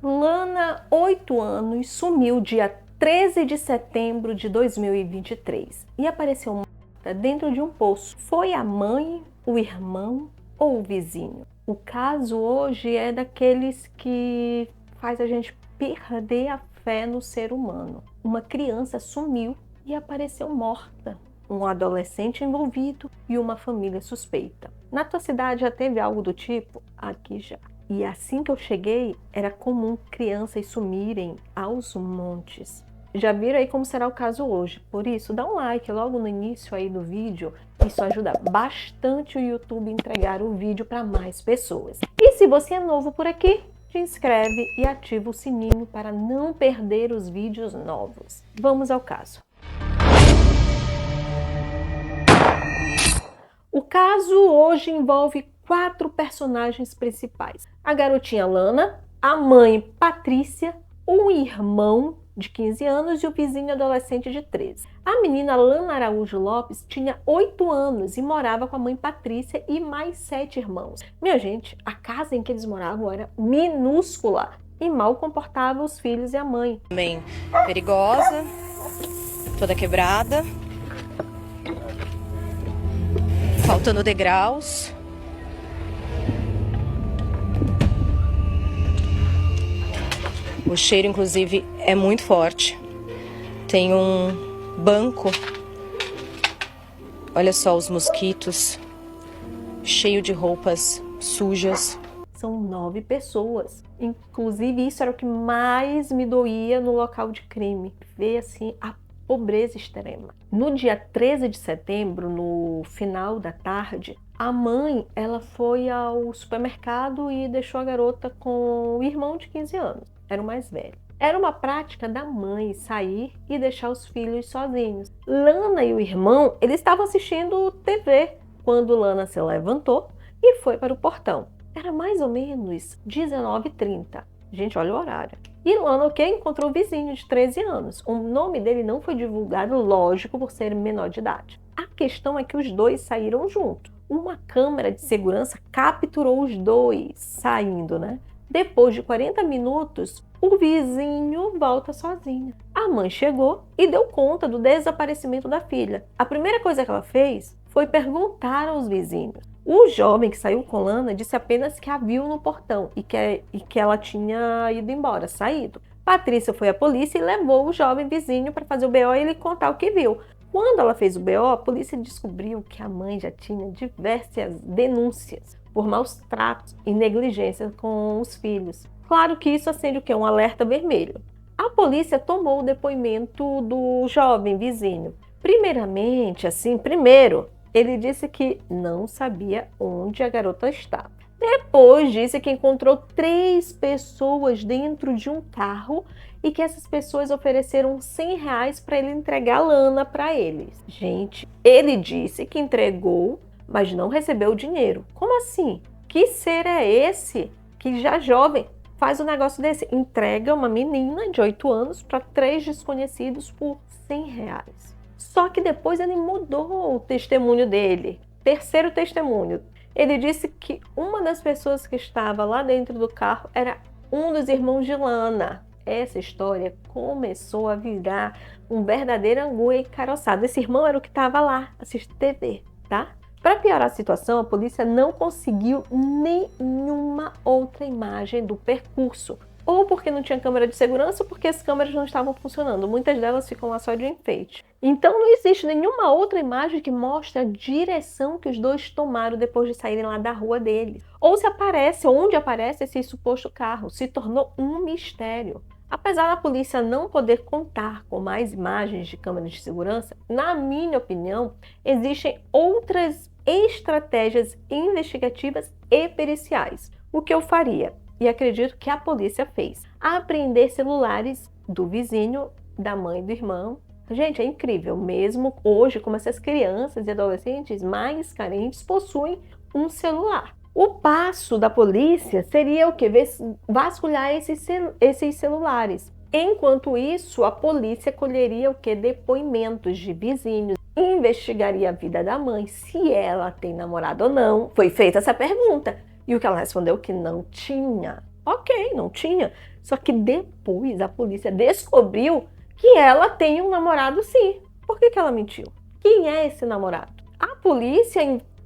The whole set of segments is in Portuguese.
Lana, 8 anos, sumiu dia 13 de setembro de 2023 e apareceu morta dentro de um poço. Foi a mãe, o irmão ou o vizinho? O caso hoje é daqueles que faz a gente perder a fé no ser humano. Uma criança sumiu e apareceu morta. Um adolescente envolvido e uma família suspeita. Na tua cidade já teve algo do tipo? Aqui já. E assim que eu cheguei, era comum crianças sumirem aos montes. Já viram aí como será o caso hoje? Por isso, dá um like logo no início aí do vídeo. Isso ajuda bastante o YouTube a entregar o vídeo para mais pessoas. E se você é novo por aqui, se inscreve e ativa o sininho para não perder os vídeos novos. Vamos ao caso. O caso hoje envolve 4 personagens principais. A garotinha Lana, a mãe Patrícia, o irmão de 15 anos e o vizinho adolescente de 13. A menina Lana Araújo Lopes tinha 8 anos e morava com a mãe Patrícia e mais 7 irmãos. Minha gente, a casa em que eles moravam era minúscula e mal comportava os filhos e a mãe. Bem perigosa, toda quebrada, faltando degraus. O cheiro, inclusive, é muito forte. Tem um banco. Olha só os mosquitos. Cheio de roupas sujas. São 9 pessoas. Inclusive, isso era o que mais me doía no local de crime. Ver, assim, a pobreza extrema. No dia 13 de setembro, no final da tarde, a mãe, ela foi ao supermercado e deixou a garota com o irmão de 15 anos. Era o mais velho. Era uma prática da mãe sair e deixar os filhos sozinhos. Lana e o irmão, eles estavam assistindo TV quando Lana se levantou e foi para o portão. Era mais ou menos 19h30. Gente, olha o horário. E Lana, encontrou o vizinho de 13 anos. O nome dele não foi divulgado, lógico, por ser menor de idade. A questão é que os dois saíram juntos. Uma câmera de segurança capturou os dois saindo, né? Depois de 40 minutos, o vizinho volta sozinho. A mãe chegou e deu conta do desaparecimento da filha. A primeira coisa que ela fez foi perguntar aos vizinhos. O jovem que saiu com Lana disse apenas que a viu no portão e que ela tinha ido embora, saído. Patrícia foi à polícia e levou o jovem vizinho para fazer o BO e ele contar o que viu. Quando ela fez o BO, a polícia descobriu que a mãe já tinha diversas denúncias por maus tratos e negligência com os filhos. Claro que isso acende o quê? Um alerta vermelho. A polícia tomou o depoimento do jovem vizinho. Primeiro, ele disse que não sabia onde a garota estava. Depois disse que encontrou 3 pessoas dentro de um carro e que essas pessoas ofereceram R$100 para ele entregar a Lana para eles. Gente, ele disse que entregou, mas não recebeu o dinheiro. Como assim? Que ser é esse que já jovem faz um negócio desse? Entrega uma menina de 8 anos para 3 desconhecidos por R$100. Só que depois ele mudou o testemunho dele. Terceiro testemunho. Ele disse que uma das pessoas que estava lá dentro do carro era um dos irmãos de Lana. Essa história começou a virar um verdadeiro angu e caroçado. Esse irmão era o que estava lá assistindo TV, tá? Para piorar a situação, a polícia não conseguiu nenhuma outra imagem do percurso. Ou porque não tinha câmera de segurança, ou porque as câmeras não estavam funcionando. Muitas delas ficam lá só de enfeite. Então não existe nenhuma outra imagem que mostre a direção que os dois tomaram depois de saírem lá da rua deles. Ou se aparece, onde aparece esse suposto carro. Se tornou um mistério. Apesar da polícia não poder contar com mais imagens de câmeras de segurança, na minha opinião, existem outras estratégias investigativas e periciais. O que eu faria? E acredito que a polícia fez. Apreender celulares do vizinho, da mãe e do irmão. Gente, é incrível. Mesmo hoje, como essas crianças e adolescentes mais carentes possuem um celular. O passo da polícia seria o quê? Vasculhar esses celulares. Enquanto isso, a polícia colheria o quê? Depoimentos de vizinhos. Investigaria a vida da mãe, se ela tem namorado ou não. Foi feita essa pergunta. E o que ela respondeu que não tinha. Ok, não tinha. Só que depois a polícia descobriu que ela tem um namorado sim. Por que ela mentiu? Quem é esse namorado? A polícia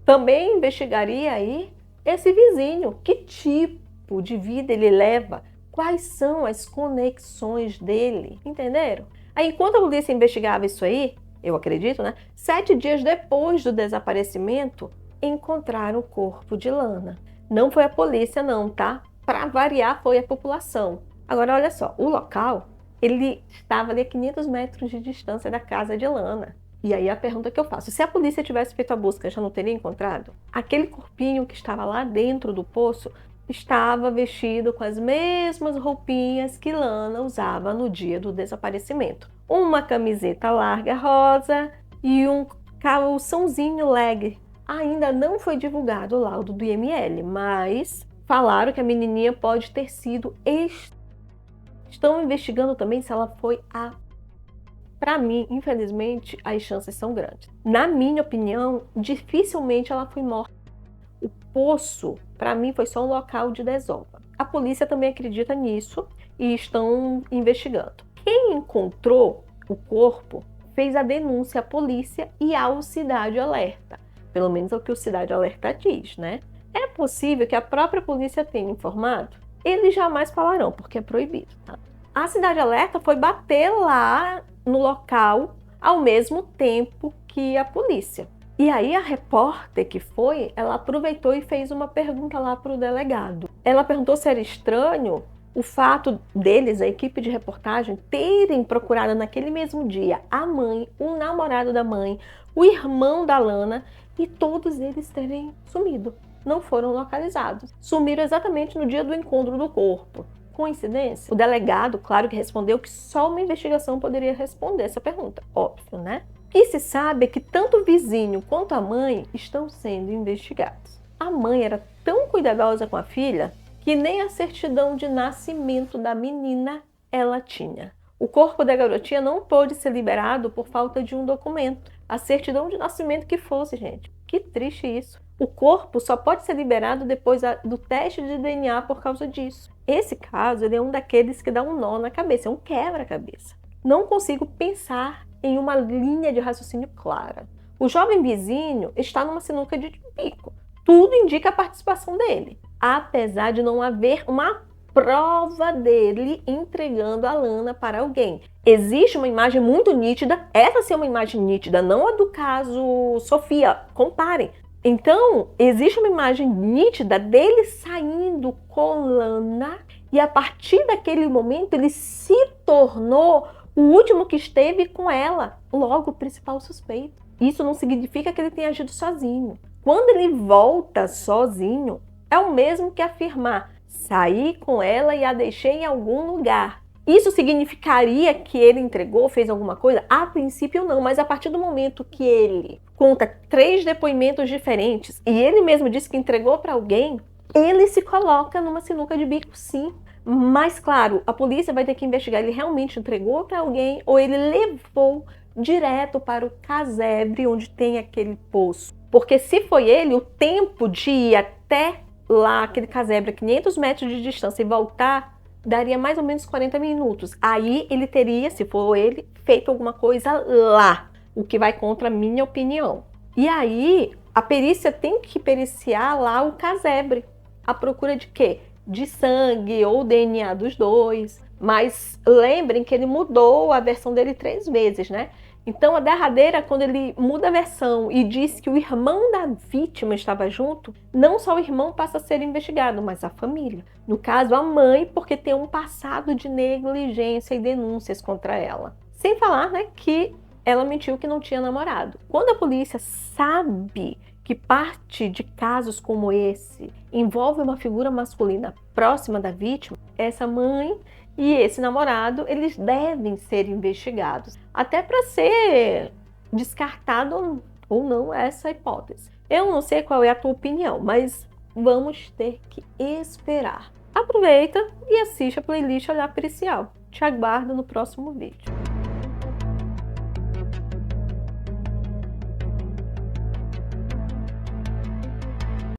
também investigaria aí esse vizinho. Que tipo de vida ele leva? Quais são as conexões dele? Entenderam? Aí, enquanto a polícia investigava isso aí, eu acredito, né? 7 dias depois do desaparecimento, encontraram o corpo de Lana. Não foi a polícia não, tá? Para variar, foi a população. Agora, olha só, o local, ele estava ali a 500 metros de distância da casa de Lana. E aí a pergunta que eu faço, se a polícia tivesse feito a busca, já não teria encontrado? Aquele corpinho que estava lá dentro do poço estava vestido com as mesmas roupinhas que Lana usava no dia do desaparecimento. Uma camiseta larga rosa e um calçãozinho leg. Ainda não foi divulgado o laudo do IML, mas falaram que a menininha pode ter sido. Estão investigando também se ela foi a. Para mim, infelizmente, as chances são grandes. Na minha opinião, dificilmente ela foi morta. O poço, para mim, foi só um local de desova. A polícia também acredita nisso e estão investigando. Quem encontrou o corpo fez a denúncia à polícia e ao Cidade Alerta. Pelo menos é o que o Cidade Alerta diz, né? É possível que a própria polícia tenha informado? Eles jamais falarão, porque é proibido, tá? A Cidade Alerta foi bater lá no local ao mesmo tempo que a polícia. E aí a repórter que foi, ela aproveitou e fez uma pergunta lá para o delegado. Ela perguntou se era estranho o fato deles, a equipe de reportagem, terem procurado naquele mesmo dia a mãe, o namorado da mãe, o irmão da Lana e todos eles terem sumido. Não foram localizados. Sumiram exatamente no dia do encontro do corpo. Coincidência? O delegado, claro que respondeu que só uma investigação poderia responder essa pergunta. Óbvio, né? O que se sabe é que tanto o vizinho quanto a mãe estão sendo investigados. A mãe era tão cuidadosa com a filha que nem a certidão de nascimento da menina ela tinha. O corpo da garotinha não pôde ser liberado por falta de um documento. A certidão de nascimento que fosse, gente. Que triste isso. O corpo só pode ser liberado depois do teste de DNA por causa disso. Esse caso ele é um daqueles que dá um nó na cabeça, é um quebra-cabeça. Não consigo pensar em uma linha de raciocínio clara. O jovem vizinho está numa sinuca de bico. Tudo indica a participação dele, apesar de não haver uma prova dele entregando a Lana para alguém. Existe uma imagem muito nítida, essa sim é uma imagem nítida, não a do caso Sofia, comparem. Então, existe uma imagem nítida dele saindo com Lana e a partir daquele momento ele se tornou o último que esteve com ela, logo o principal suspeito. Isso não significa que ele tenha agido sozinho. Quando ele volta sozinho, é o mesmo que afirmar: saí com ela e a deixei em algum lugar. Isso significaria que ele entregou, fez alguma coisa? A princípio não, mas a partir do momento que ele conta 3 depoimentos diferentes e ele mesmo disse que entregou para alguém, ele se coloca numa sinuca de bico sim. Mas claro, a polícia vai ter que investigar, ele realmente entregou para alguém ou ele levou direto para o casebre onde tem aquele poço. Porque se foi ele, o tempo de ir até lá, aquele casebre a 500 metros de distância e voltar, daria mais ou menos 40 minutos. Aí ele teria, se for ele, feito alguma coisa lá, o que vai contra a minha opinião. E aí a perícia tem que periciar lá o casebre. À procura de quê? De sangue ou DNA dos dois. Mas lembrem que ele mudou a versão dele 3 vezes, né? Então a derradeira, quando ele muda a versão e diz que o irmão da vítima estava junto, não só o irmão passa a ser investigado, mas a família. No caso, a mãe, porque tem um passado de negligência e denúncias contra ela. Sem falar, né, que ela mentiu que não tinha namorado. Quando a polícia sabe que parte de casos como esse envolve uma figura masculina próxima da vítima, essa mãe e esse namorado, eles devem ser investigados, até para ser descartado ou não essa hipótese. Eu não sei qual é a tua opinião, mas vamos ter que esperar. Aproveita e assiste a playlist Olhar Pericial. Te aguardo no próximo vídeo.